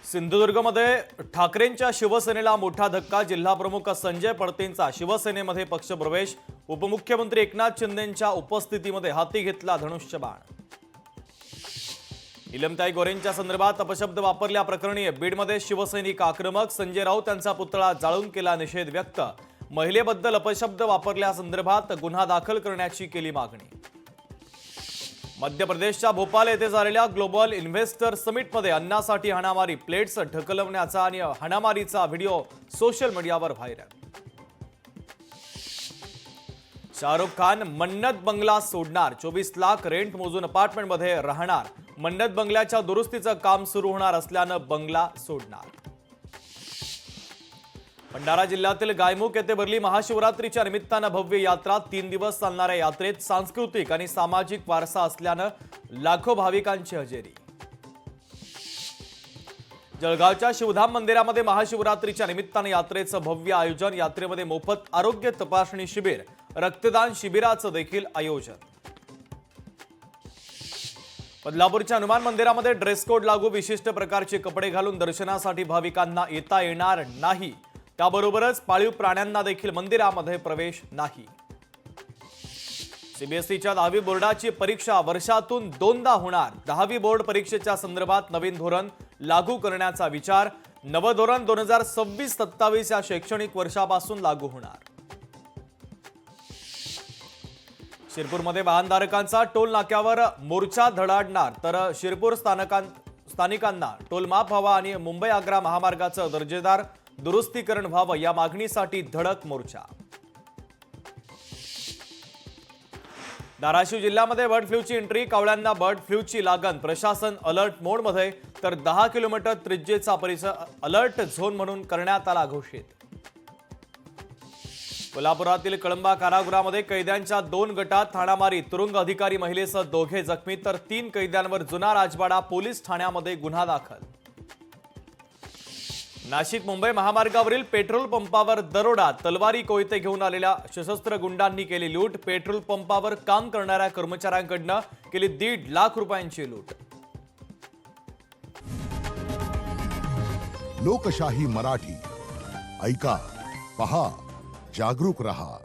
सिंधुदुर्गमध्ये ठाकरेंच्या शिवसेनेला मोठा धक्का। जिल्हाप्रमुख संजय पडतेंचा शिवसेनेमध्ये पक्षप्रवेश। उपमुख्यमंत्री एकनाथ शिंदेंच्या उपस्थितीमध्ये हाती घेतला धनुष्यबाण। इलमताई गोरेंच्या संदर्भात अपशब्द वापरल्याप्रकरणी बीडमध्ये शिवसैनिक आक्रमक। संजय राऊत यांचा पुतळा जाळून केला निषेध व्यक्त। महिलेबद्दल अपशब्द वापरल्यासंदर्भात गुन्हा दाखल करण्याची केली मागणी। मध्य प्रदेशच्या भोपाल येथे झालेल्या ग्लोबल इन्व्हेस्टर समिटमध्ये अन्नासाठी हाणामारी, प्लेट्स ढकलवण्याचा आणि हाणामारीचा व्हिडिओ सोशल मीडियावर व्हायरल। शाहरुख खान मन्नत बंगला सोडणार, 24 लाख रेंट मोजून अपार्टमेंटमध्ये राहणार। मन्नत बंगल्याच्या दुरुस्तीचं काम सुरू होणार असल्यानं बंगला सोडणार। भंडारा जिल्ह्यातील गायमुख येथे भरली महाशिवरात्रीच्या निमित्तानं भव्य यात्रा। 3 दिवस चालणाऱ्या यात्रेत सांस्कृतिक आणि सामाजिक वारसा असल्यानं लाखो भाविकांची हजेरी। जळगावच्या शिवधाम मंदिरामध्ये महाशिवरात्रीच्या निमित्तानं यात्रेचं भव्य आयोजन। यात्रेमध्ये मोफत आरोग्य तपासणी शिबिर, रक्तदान शिबिराचं देखील आयोजन। बदलापूरच्या हनुमान मंदिरामध्ये ड्रेस कोड लागू। विशिष्ट प्रकारचे कपडे घालून दर्शनासाठी भाविकांना येता येणार नाही। त्याबरोबरच पाळीव प्राण्यांना देखील मंदिरामध्ये प्रवेश नाही। सीबीएसईच्या 10वी बोर्डाची परीक्षा वर्षातून 2दा होणार। 10वी बोर्ड परीक्षेच्या संदर्भात नवीन धोरण लागू करण्याचा विचार। नवं धोरण 2026-27 या शैक्षणिक वर्षापासून लागू होणार। शिरपूरमध्ये वाहनधारकांचा टोल नाक्यावर मोर्चा धडाडणार, तर शिरपूर स्थानिकांना टोल माफ व्हावा आणि मुंबई आग्रा महामार्गाचं दर्जेदार दुरुस्तीकरण व्हावं या मागणीसाठी धडक मोर्चा। धाराशिव जिल्ह्यामध्ये बर्ड फ्लूची एंट्री, कावळ्यांना बर्ड फ्लूची लागण। प्रशासन अलर्ट मोडमध्ये, तर 10 किलोमीटर त्रिज्येचा परिसर अलर्ट झोन म्हणून करण्यात आला घोषित। कोल्हापुरातील कळंबा कारागृहामध्ये कैद्यांच्या 2 गटात हाणामारी, तुरुंग अधिकारी महिलेसह 2 जखमी, तर 3 कैद्यांवर जुना राजवाडा पोलीस ठाण्यामध्ये गुन्हा दाखल। नाशिक मुंबई महामार्गावरील पेट्रोल पंपावर दरोडा, तलवारी कोयते घेऊन आलेल्या सशस्त्र गुंडांनी केली लूट। पेट्रोल पंपावर काम करणाऱ्या कर्मचाऱ्यांकडून केली 1.5 लाख रुपयांची लूट। लोकशाही मराठी ऐका, पहा, जागरूक रहा।